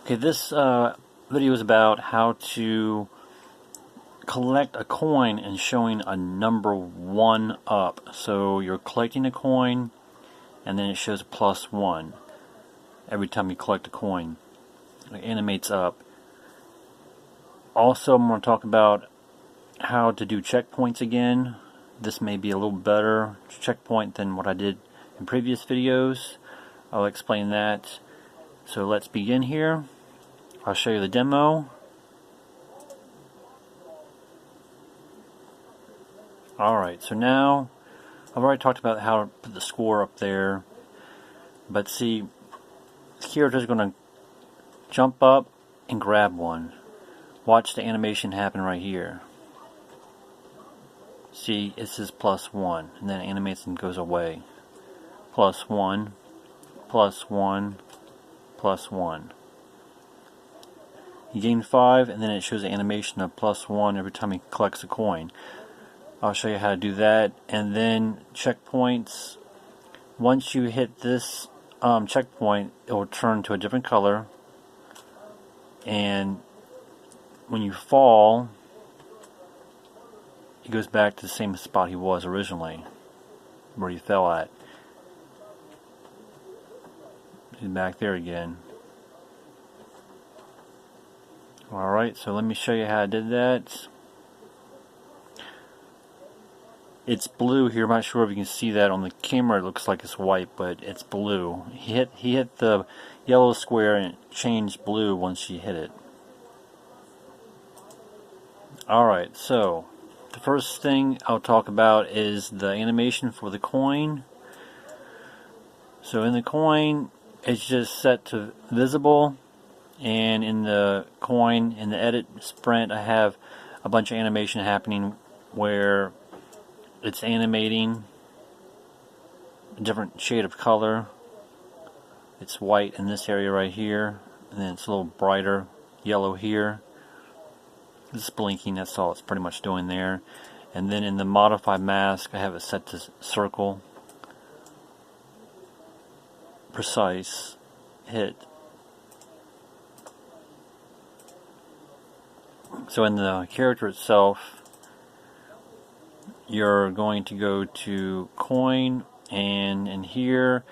Okay, this video is about how to collect a coin and showing a number 1 up. So you're collecting a coin and then it shows +1 every time you collect a coin. It animates up. Also, I'm going to talk about how to do checkpoints again. This may be a little better checkpoint than what I did in previous videos. I'll explain that. So let's begin here. I'll show you the demo. Alright, so now I've already talked about how to put the score up there, but see, the character is going to jump up and grab one. Watch the animation happen right here. See, it says +1, and then it animates and goes away. +1, +1, +1. You gain 5, and then it shows the animation of +1 every time he collects a coin. I'll show you how to do that. And then checkpoints. Once you hit this checkpoint, it will turn to a different color. And when you fall, he goes back to the same spot he was originally, where he fell at. He's back there again. Alright, so let me show you how I did that. It's blue here. I'm not sure if you can see that on the camera. It looks like it's white, but it's blue. He hit the yellow square and it changed blue once you hit it. Alright, so the first thing I'll talk about is the animation for the coin. So in the coin, it's just set to visible, and in the coin, in the edit sprint, I have a bunch of animation happening where it's animating a different shade of color. It's white in this area right here, and then it's a little brighter yellow here. It's blinking, that's all it's pretty much doing there. And then in the modify mask, I have it set to circle, precise, hit. So in the character itself, you're going to go to coin, and in here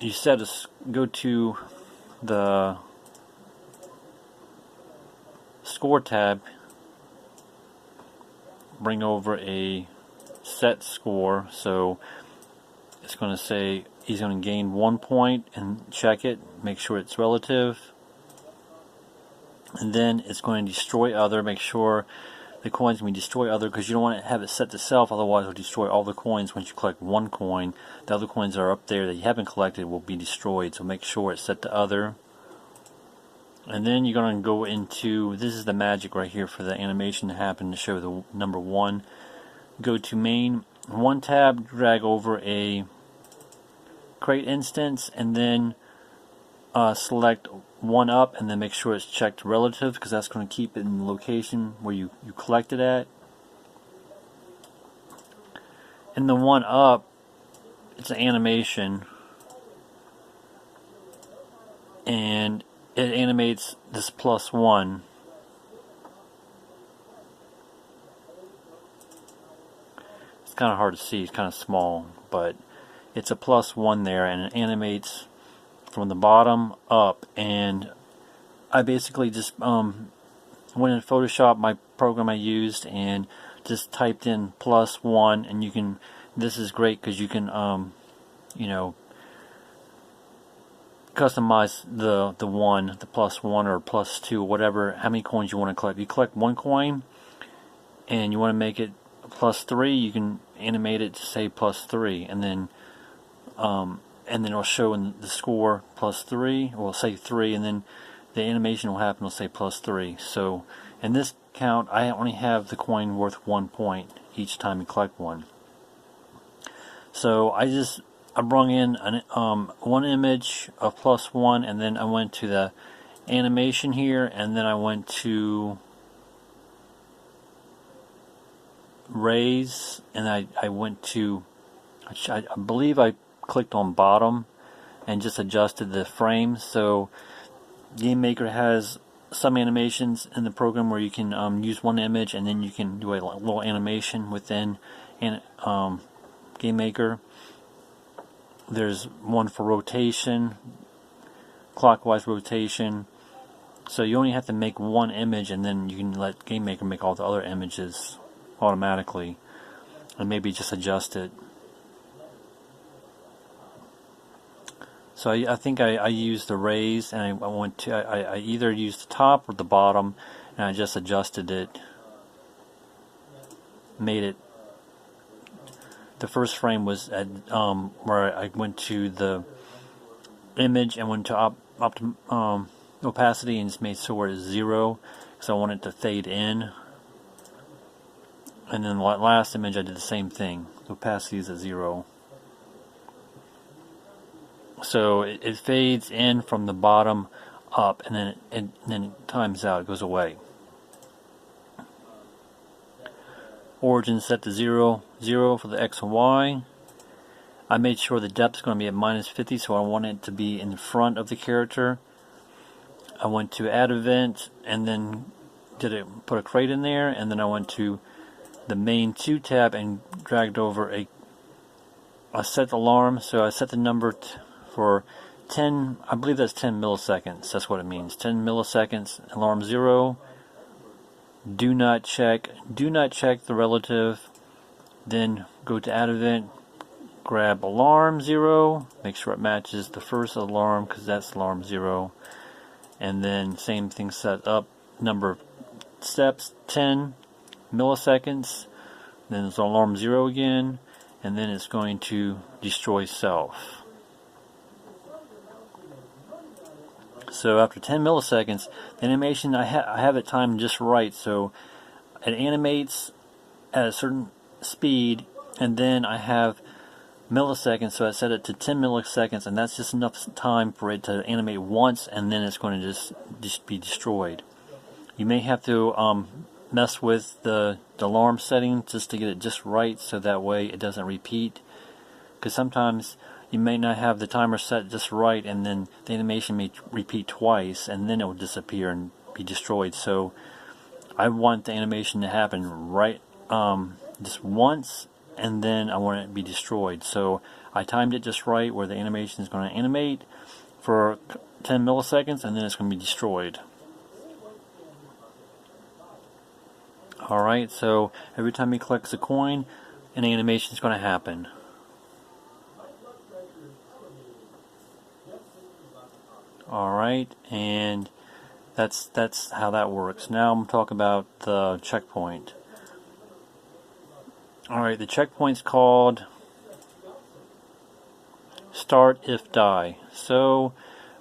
you set to go to the score tab, bring over a set score. So it's going to say he's going to gain 1 point, and check it, make sure it's relative, and then it's going to destroy other. Make sure the coins when you destroy other, because you don't want to have it set to self, otherwise it'll destroy all the coins. Once you collect 1 coin, the other coins that are up there that you haven't collected will be destroyed, so make sure it's set to other. And then you're going to go into, this is the magic right here for the animation to happen to show the number 1. Go to main, 1 tab, drag over a crate instance, and then select 1 up, and then make sure it's checked relative, because that's going to keep it in the location where you collected at. In the 1 up, it's an animation, and it animates this +1. It's kind of hard to see, it's kind of small, but it's a +1 there, and it animates from the bottom up. And I basically just went in Photoshop, my program I used, and just typed in +1, and you can, this is great because you can you know, customize the +1 or +2, whatever, how many coins you want to collect. If you collect 1 coin and you want to make it +3, you can animate it to say +3, and then it'll show in the score +3, or say 3, and then the animation will happen, will say +3. So in this count, I only have the coin worth 1 point each time you collect one. So I brought in one image of +1, and then I went to the animation here, and then I went to raise, and I went to, I believe I clicked on bottom and just adjusted the frames. So GameMaker has some animations in the program where you can use one image and then you can do a little animation within GameMaker. There's one for rotation, clockwise rotation. So you only have to make one image and then you can let GameMaker make all the other images automatically and maybe just adjust it. So I think I used the raise, and I either used the top or the bottom, and I just adjusted it, made it. The first frame was at where I went to the image and went to opacity and just made sure it's 0 because I want it to fade in. And then the last image I did the same thing. The opacity is at 0. So it fades in from the bottom up, and then it times out. It goes away. Origin set to 0, 0 for the X and Y. I made sure the depth is going to be at -50, so I want it to be in front of the character. I went to add event, and then put a crate in there, and then I went to the main 2 tab and dragged over a set alarm. So I set the number for 10, I believe that's 10 milliseconds. That's what it means. 10 milliseconds, alarm 0. Do not check the relative. Then go to add event, grab alarm 0, make sure it matches the first alarm because that's alarm 0. And then same thing set up, number of steps 10 milliseconds. Then it's alarm 0 again, and then it's going to destroy self. So after 10 milliseconds, the animation, I have it timed just right, so it animates at a certain speed, and then I have milliseconds, so I set it to 10 milliseconds, and that's just enough time for it to animate once, and then it's going to just be destroyed. You may have to mess with the alarm setting just to get it just right, so that way it doesn't repeat, because sometimes you may not have the timer set just right, and then the animation may repeat twice, and then it will disappear and be destroyed. So I want the animation to happen right just once, and then I want it to be destroyed. So I timed it just right where the animation is going to animate for 10 milliseconds, and then it's going to be destroyed. Alright, so every time he collects a coin, an animation is going to happen. Alright, and that's how that works. Now I'm going to talk about the checkpoint. Alright, the checkpoint's called Start If Die. So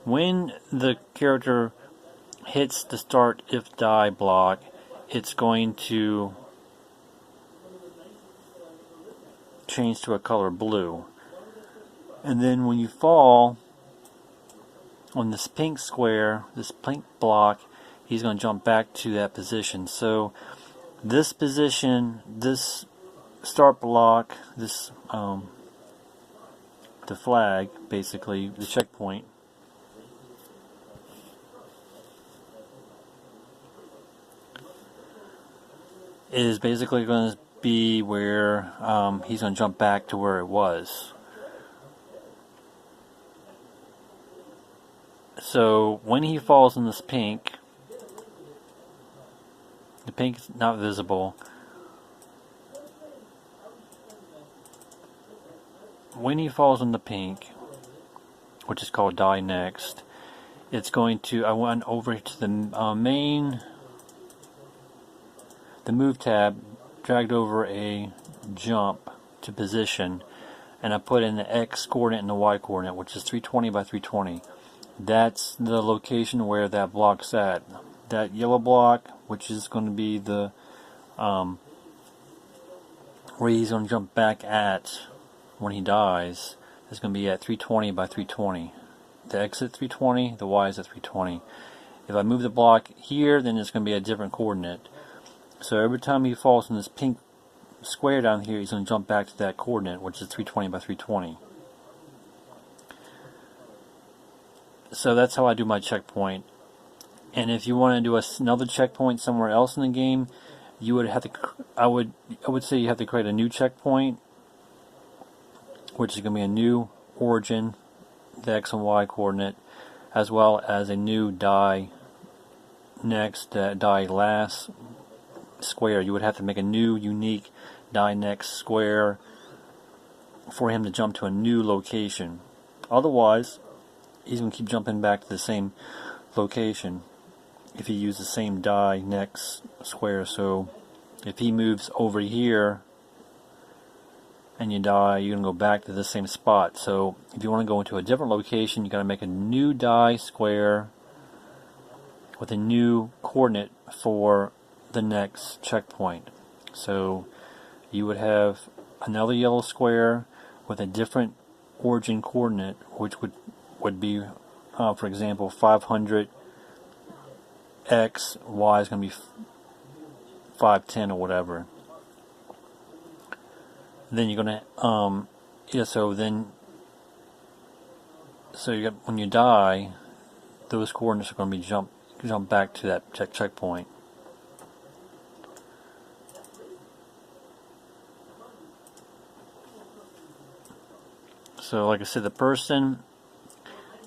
when the character hits the Start If Die block, it's going to change to a color blue. And then when you fall on this pink square, this pink block, he's going to jump back to that position. So this position, this start block, this the flag, basically the checkpoint, is basically going to be where he's going to jump back to where it was. So when he falls in this pink, the pink is not visible. When he falls in the pink, which is called Die Next, it's going to, I went over to the move tab, dragged over a jump to position, and I put in the X coordinate and the Y coordinate, which is 320 by 320. That's the location where that block's at. That yellow block, which is going to be the where he's going to jump back at when he dies, is going to be at 320 by 320. The X at 320, the Y is at 320. If I move the block here, then it's going to be a different coordinate. So every time he falls in this pink square down here, he's going to jump back to that coordinate, which is 320 by 320. So that's how I do my checkpoint. And if you want to do another checkpoint somewhere else in the game, you would have to. I would say you have to create a new checkpoint, which is going to be a new origin, the X and Y coordinate, as well as a new die next, die last square. You would have to make a new unique die next square for him to jump to a new location. Otherwise, he's going to keep jumping back to the same location if you use the same die next square. So if he moves over here and you die, you're going to go back to the same spot. So if you want to go into a different location, you got to make a new die square with a new coordinate for the next checkpoint. So you would have another yellow square with a different origin coordinate, which would be, for example, 500 X, Y is going to be 510 or whatever. Then you're going to, so you got, when you die, those coordinates are going to be jump back to that checkpoint. So like I said, the person,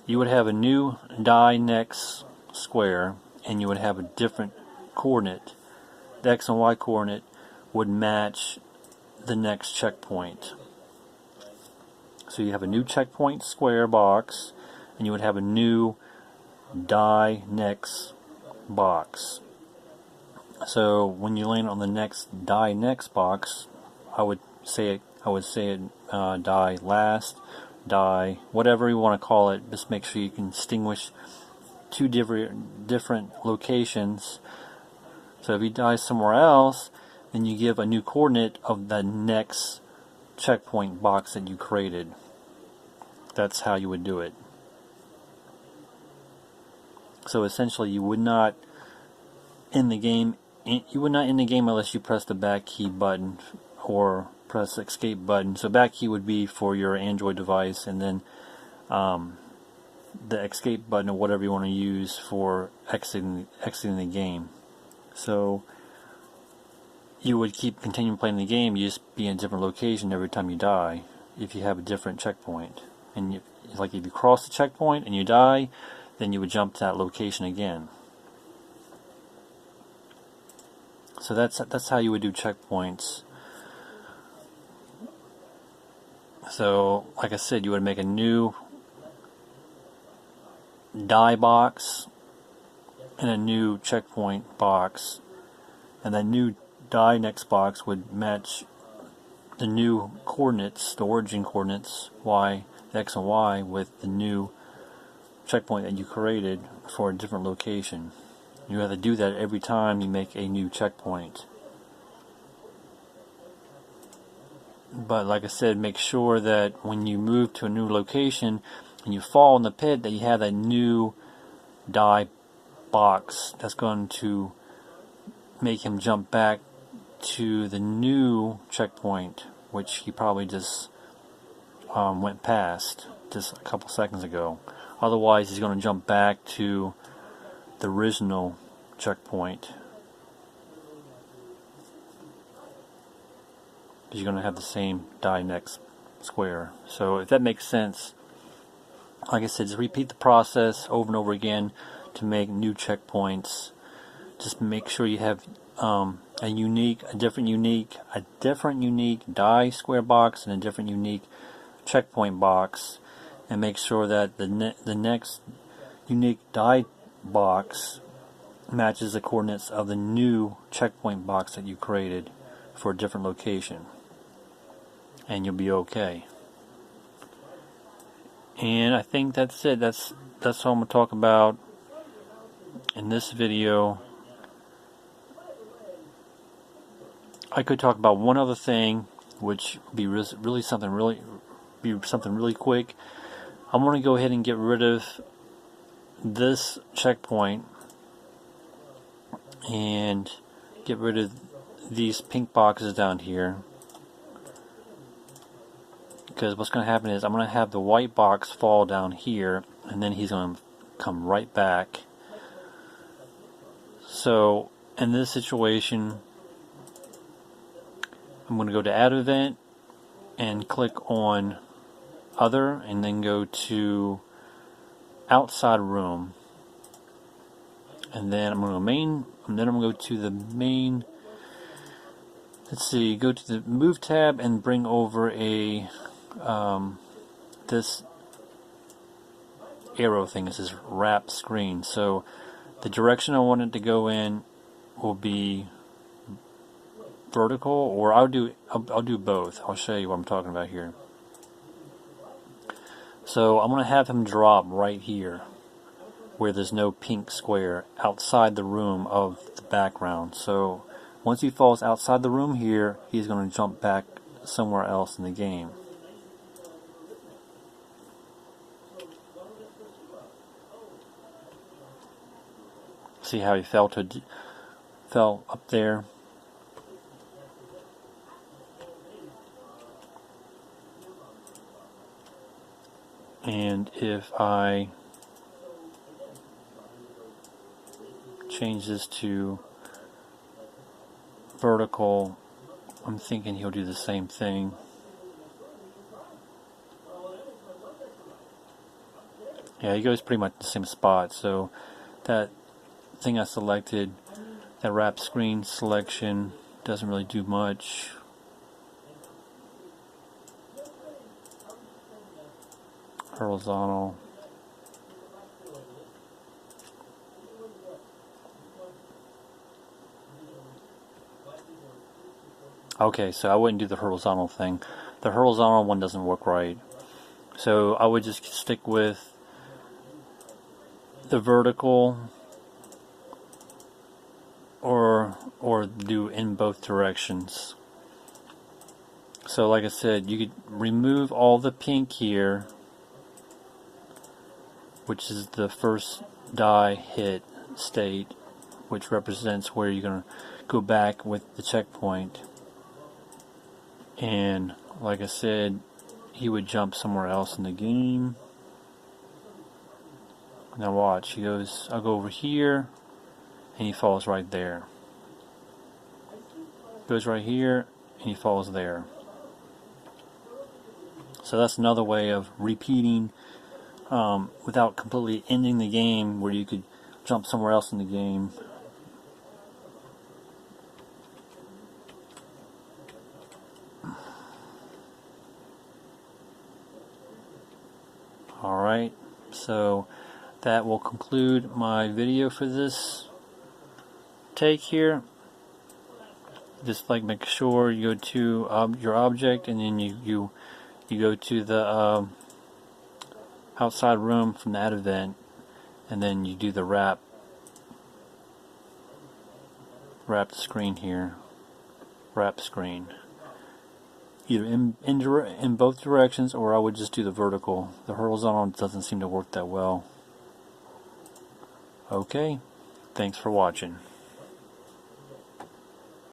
you would have a new die next square, and you would have a different coordinate. The X and Y coordinate would match the next checkpoint. So you have a new checkpoint square box, and you would have a new die next box. So when you land on the next die next box, I would say die last, die, whatever you want to call it. Just make sure you can distinguish two different locations. So if he dies somewhere else, then you give a new coordinate of the next checkpoint box that you created. That's how you would do it. So essentially, you would not end the game. You would not end the game unless you press the back key button or press the escape button. So back key would be for your Android device, and then the escape button or whatever you want to use for exiting the game. So you would continue playing the game. You just be in a different location every time you die if you have a different checkpoint. And if you cross the checkpoint and you die, then you would jump to that location again. So that's how you would do checkpoints. So like I said, you would make a new die box and a new checkpoint box, and that new die next box would match the new coordinates, the origin coordinates, Y, the X and Y, with the new checkpoint that you created for a different location. You have to do that every time you make a new checkpoint. But like I said, make sure that when you move to a new location and you fall in the pit, that you have that new die box that's going to make him jump back to the new checkpoint, which he probably just went past just a couple seconds ago. Otherwise, he's going to jump back to the original checkpoint. You're going to have the same die next square. So if that makes sense, like I said, just repeat the process over and over again to make new checkpoints. Just make sure you have a different unique die square box and a different unique checkpoint box, and make sure that the next unique die box matches the coordinates of the new checkpoint box that you created for a different location, and you'll be okay. And I think that's it. That's all I'm going to talk about in this video. I could talk about one other thing, which would be really something really quick. I'm going to go ahead and get rid of this checkpoint and get rid of these pink boxes down here, because what's going to happen is I'm going to have the white box fall down here, and then he's going to come right back So in this situation, I'm going to go to Add Event and click on Other, and then go to Outside Room, and then I'm going to go to the main. Let's see, go to the Move tab and bring over a this arrow thing. This is Wrap Screen. So the direction I want it to go in will be vertical, or I'll do both. I'll show you what I'm talking about here. So I'm going to have him drop right here where there's no pink square outside the room of the background. So once he falls outside the room here, he's going to jump back somewhere else in the game. See how he fell up there? And if I change this to vertical, I'm thinking he'll do the same thing. Yeah, he goes pretty much the same spot. So that thing I selected, that wrap screen selection, doesn't really do much. Horizontal. Okay, so I wouldn't do the horizontal thing. The horizontal one doesn't work right. So I would just stick with the vertical, or do in both directions. So like I said, you could remove all the pink here, which is the first die hit state, which represents where you're going to go back with the checkpoint. And like I said, he would jump somewhere else in the game. Now watch, he goes, I'll go over here, and he falls right there. Goes right here, and he falls there. So that's another way of repeating without completely ending the game, where you could jump somewhere else in the game. Alright, so that will conclude my video for this take here. Just like make sure you go to your object, and then you go to the outside room from that event, and then you do the wrap screen here, wrap screen, either in both directions, or I would just do the vertical. The horizontal doesn't seem to work that well. Okay, thanks for watching.